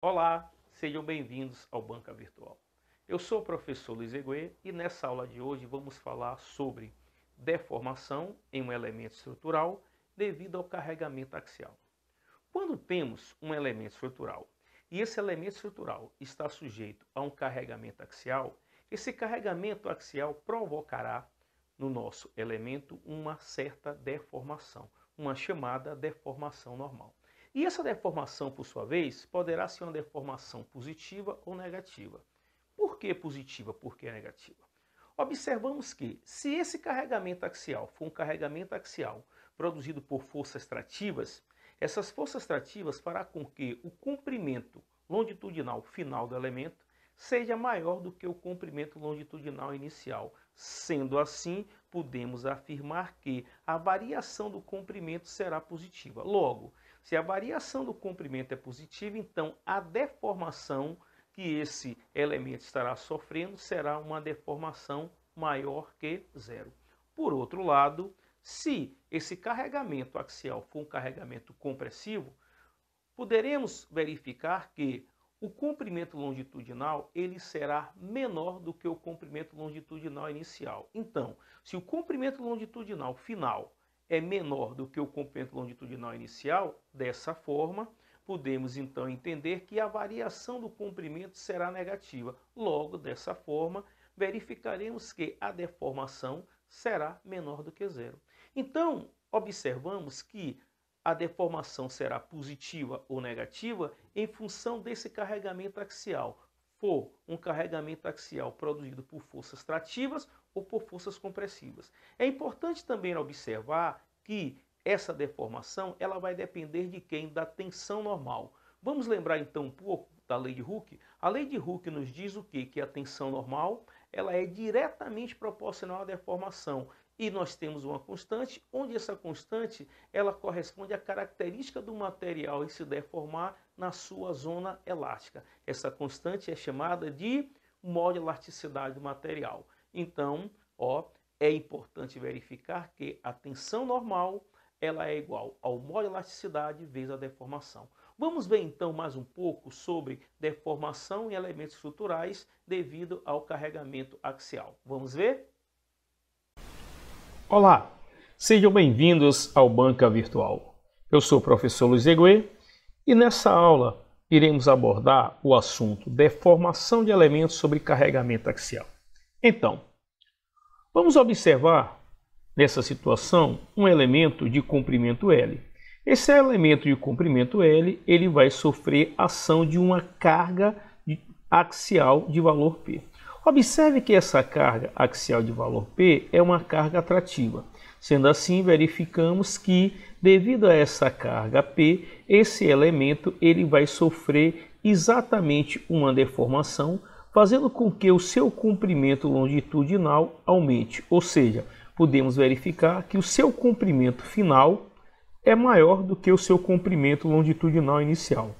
Olá, sejam bem-vindos ao Banca Virtual. Eu sou o professor Luiz Eguê e nessa aula de hoje vamos falar sobre deformação em um elemento estrutural devido ao carregamento axial. Quando temos um elemento estrutural e esse elemento estrutural está sujeito a um carregamento axial, esse carregamento axial provocará no nosso elemento uma certa deformação, uma chamada deformação normal. E essa deformação, por sua vez, poderá ser uma deformação positiva ou negativa. Por que positiva? Por que negativa? Observamos que, se esse carregamento axial for um carregamento axial produzido por forças trativas, essas forças trativas fará com que o comprimento longitudinal final do elemento seja maior do que o comprimento longitudinal inicial. Sendo assim, podemos afirmar que a variação do comprimento será positiva. Logo, se a variação do comprimento é positiva, então a deformação que esse elemento estará sofrendo será uma deformação maior que zero. Por outro lado, se esse carregamento axial for um carregamento compressivo, poderemos verificar que o comprimento longitudinal ele será menor do que o comprimento longitudinal inicial. Então, se o comprimento longitudinal final é menor do que o comprimento longitudinal inicial, dessa forma, podemos então entender que a variação do comprimento será negativa. Logo, dessa forma, verificaremos que a deformação será menor do que zero. Então, observamos que a deformação será positiva ou negativa em função desse carregamento axial. For um carregamento axial produzido por forças trativas ou por forças compressivas. É importante também observar que essa deformação ela vai depender de quem? Da tensão normal. Vamos lembrar então um pouco da lei de Hooke? A lei de Hooke nos diz o quê? Que a tensão normal ela é diretamente proporcional à deformação. E nós temos uma constante, onde essa constante ela corresponde à característica do material em se deformar na sua zona elástica. Essa constante é chamada de modo-elasticidade do material. Então, é importante verificar que a tensão normal ela é igual ao modo-elasticidade vezes a deformação. Vamos ver então mais um pouco sobre deformação em elementos estruturais devido ao carregamento axial. Vamos ver? Olá, sejam bem-vindos ao Banca Virtual. Eu sou o professor Luiz Eguê e nessa aula iremos abordar o assunto deformação de elementos sobre carregamento axial. Então, vamos observar nessa situação um elemento de comprimento L. Esse elemento de comprimento L ele vai sofrer ação de uma carga axial de valor P. Observe que essa carga axial de valor P é uma carga atrativa. Sendo assim, verificamos que, devido a essa carga P, esse elemento ele vai sofrer exatamente uma deformação, fazendo com que o seu comprimento longitudinal aumente. Ou seja, podemos verificar que o seu comprimento final é maior do que o seu comprimento longitudinal inicial.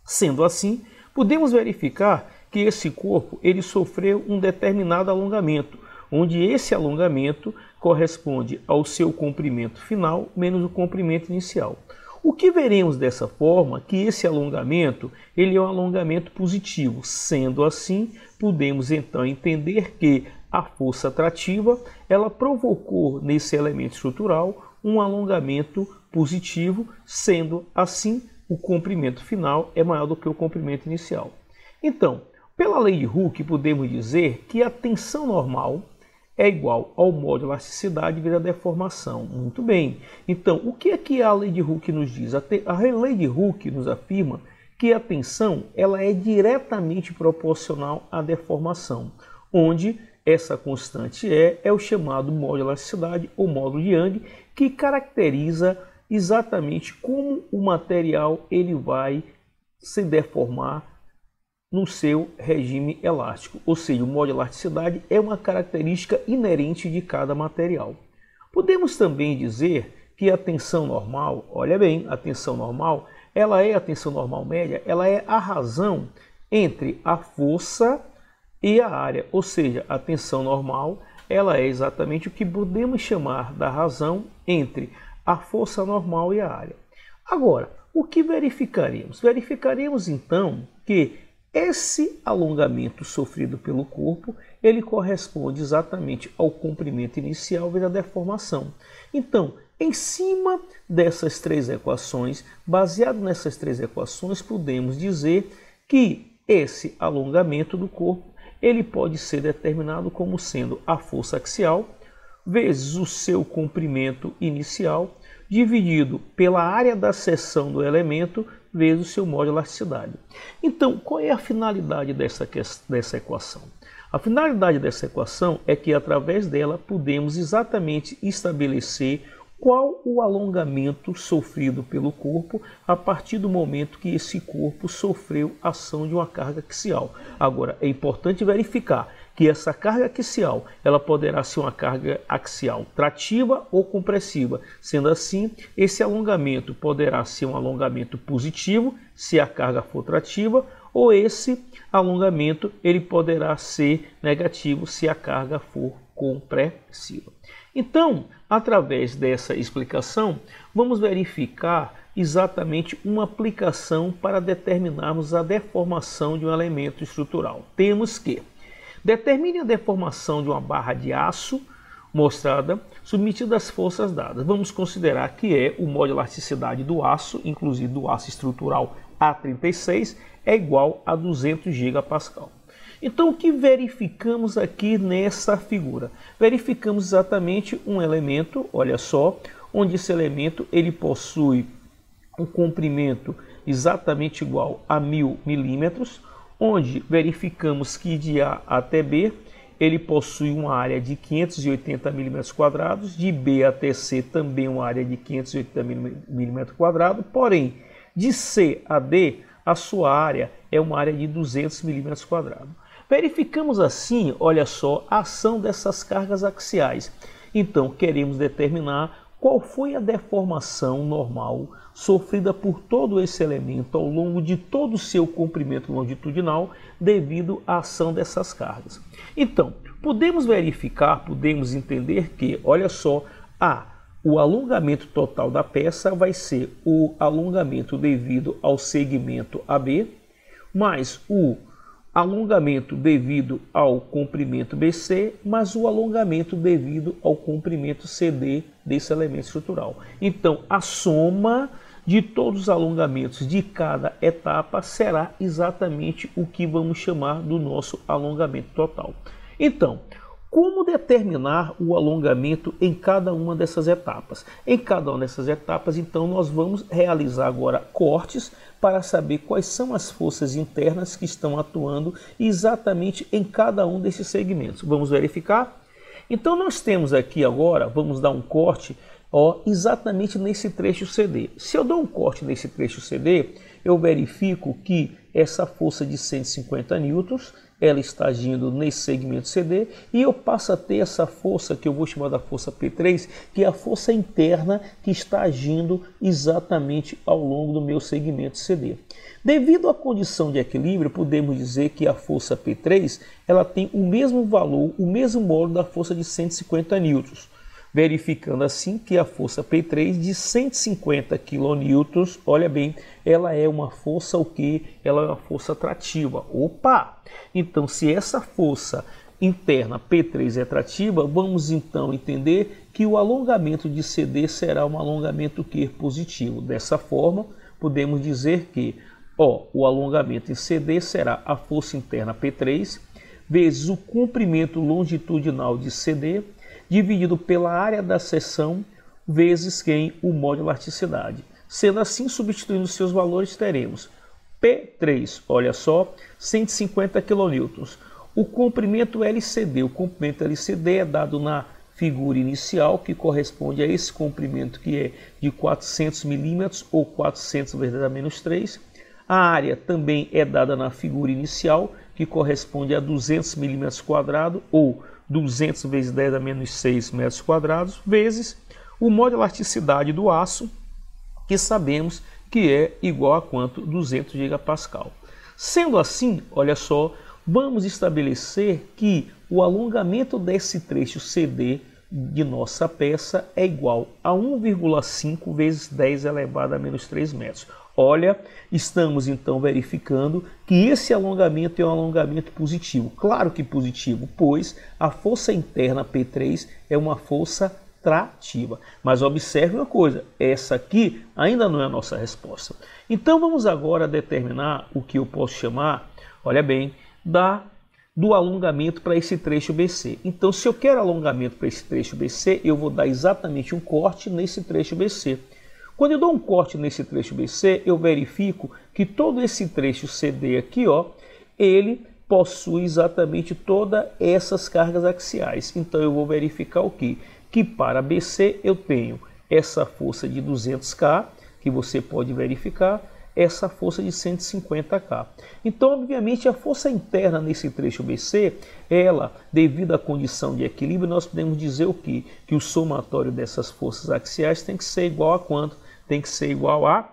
Sendo assim, podemos verificar que esse corpo ele sofreu um determinado alongamento, onde esse alongamento corresponde ao seu comprimento final menos o comprimento inicial. O que veremos dessa forma que esse alongamento ele é um alongamento positivo. Sendo assim, podemos então entender que a força atrativa ela provocou nesse elemento estrutural um alongamento positivo, sendo assim o comprimento final é maior do que o comprimento inicial. Então, pela lei de Hooke, podemos dizer que a tensão normal é igual ao modo elasticidade vezes a deformação. Muito bem. Então, o que é que a lei de Hooke nos diz? A lei de Hooke nos afirma que a tensão ela é diretamente proporcional à deformação, onde essa constante é o chamado modo elasticidade ou módulo de Young, que caracteriza exatamente como o material ele vai se deformar no seu regime elástico, ou seja, o modo de elasticidade é uma característica inerente de cada material. Podemos também dizer que a tensão normal, olha bem, a tensão normal, ela é a tensão normal média, ela é a razão entre a força e a área, ou seja, a tensão normal, ela é exatamente o que podemos chamar da razão entre a força normal e a área. Agora, o que verificaremos? Verificaremos então que esse alongamento sofrido pelo corpo, ele corresponde exatamente ao comprimento inicial vezes a deformação. Então, em cima dessas três equações, baseado nessas três equações, podemos dizer que esse alongamento do corpo, ele pode ser determinado como sendo a força axial vezes o seu comprimento inicial, dividido pela área da seção do elemento vezes o seu modo de elasticidade. Então, qual é a finalidade dessa equação? A finalidade dessa equação é que, através dela, podemos exatamente estabelecer qual o alongamento sofrido pelo corpo a partir do momento que esse corpo sofreu ação de uma carga axial. Agora, é importante verificar que essa carga axial ela poderá ser uma carga axial trativa ou compressiva. Sendo assim, esse alongamento poderá ser um alongamento positivo, se a carga for trativa, ou esse alongamento ele poderá ser negativo, se a carga for compressiva. Então, através dessa explicação, vamos verificar exatamente uma aplicação para determinarmos a deformação de um elemento estrutural. Temos que determine a deformação de uma barra de aço mostrada submetida às forças dadas. Vamos considerar que é o modo de elasticidade do aço, inclusive do aço estrutural A36, é igual a 200 gigapascal. Então, o que verificamos aqui nessa figura? Verificamos exatamente um elemento, olha só, onde esse elemento ele possui um comprimento exatamente igual a 1000 milímetros, onde verificamos que de A até B ele possui uma área de 580 milímetros quadrados, de B até C também uma área de 580 milímetros quadrados, porém de C a D a sua área é uma área de 200 milímetros quadrados. Verificamos assim, olha só, a ação dessas cargas axiais. Então, queremos determinar qual foi a deformação normal sofrida por todo esse elemento ao longo de todo o seu comprimento longitudinal devido à ação dessas cargas. Então, podemos verificar, podemos entender que, olha só, o alongamento total da peça vai ser o alongamento devido ao segmento AB, mais o alongamento devido ao comprimento BC, mais o alongamento devido ao comprimento CD desse elemento estrutural. Então, a soma de todos os alongamentos de cada etapa será exatamente o que vamos chamar do nosso alongamento total. Então, como determinar o alongamento em cada uma dessas etapas? Em cada uma dessas etapas, então, nós vamos realizar agora cortes para saber quais são as forças internas que estão atuando exatamente em cada um desses segmentos. Vamos verificar? Então, nós temos aqui agora, vamos dar um corte exatamente nesse trecho CD. Se eu dou um corte nesse trecho CD, eu verifico que essa força de 150 newtons, ela está agindo nesse segmento CD, e eu passo a ter essa força que eu vou chamar da força P3, que é a força interna que está agindo exatamente ao longo do meu segmento CD. Devido à condição de equilíbrio, podemos dizer que a força P3 ela tem o mesmo valor, o mesmo módulo da força de 150 newtons. Verificando assim que a força P3 de 150 kN, olha bem, ela é uma força o quê? Ela é uma força atrativa. Opa! Então, se essa força interna P3 é atrativa, vamos então entender que o alongamento de CD será um alongamento que positivo. Dessa forma, podemos dizer que o alongamento em CD será a força interna P3 vezes o comprimento longitudinal de CD dividido pela área da seção vezes o módulo de elasticidade. Sendo assim, substituindo seus valores, teremos P3, olha só, 150 kN. O comprimento LCD, o comprimento LCD é dado na figura inicial, que corresponde a esse comprimento que é de 400 milímetros ou 400 vezes 10 a menos 3. A área também é dada na figura inicial, que corresponde a 200 milímetros quadrados ou 200 vezes 10 a menos 6 metros quadrados, vezes o módulo de elasticidade do aço, que sabemos que é igual a quanto? 200 gigapascal. Sendo assim, olha só, vamos estabelecer que o alongamento desse trecho CD de nossa peça é igual a 1,5 vezes 10 elevado a menos 3 metros. Olha, estamos então verificando que esse alongamento é um alongamento positivo. Claro que positivo, pois a força interna P3 é uma força trativa. Mas observe uma coisa, essa aqui ainda não é a nossa resposta. Então vamos agora determinar o que eu posso chamar, olha bem, do alongamento para esse trecho BC. Então, se eu quero alongamento para esse trecho BC, eu vou dar exatamente um corte nesse trecho BC. Quando eu dou um corte nesse trecho BC, eu verifico que todo esse trecho CD aqui, ó, ele possui exatamente todas essas cargas axiais. Então, eu vou verificar o quê? Que para BC eu tenho essa força de 200K, que você pode verificar, essa força de 150K. Então, obviamente, a força interna nesse trecho BC, ela, devido à condição de equilíbrio, nós podemos dizer o quê? Que o somatório dessas forças axiais tem que ser igual a quanto? Tem que ser igual a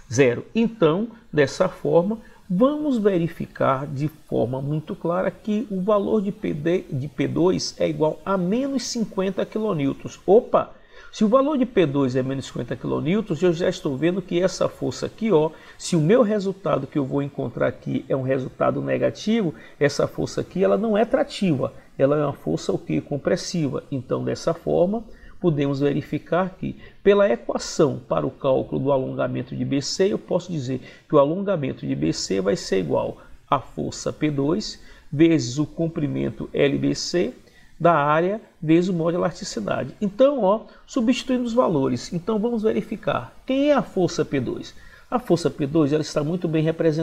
0. Então, dessa forma, vamos verificar de forma muito clara que o valor de P2 é igual a menos 50 kN. Opa! Se o valor de P2 é menos 50 kN, eu já estou vendo que essa força aqui, ó, se o meu resultado que eu vou encontrar aqui é um resultado negativo, essa força aqui ela não é trativa, ela é uma força o quê? Compressiva. Então, dessa forma, podemos verificar que, pela equação para o cálculo do alongamento de BC, eu posso dizer que o alongamento de BC vai ser igual à força P2 vezes o comprimento LBC da área vezes o mol de elasticidade. Então, ó, substituindo os valores. Então, vamos verificar quem é a força P2. A força P2 ela está muito bem representada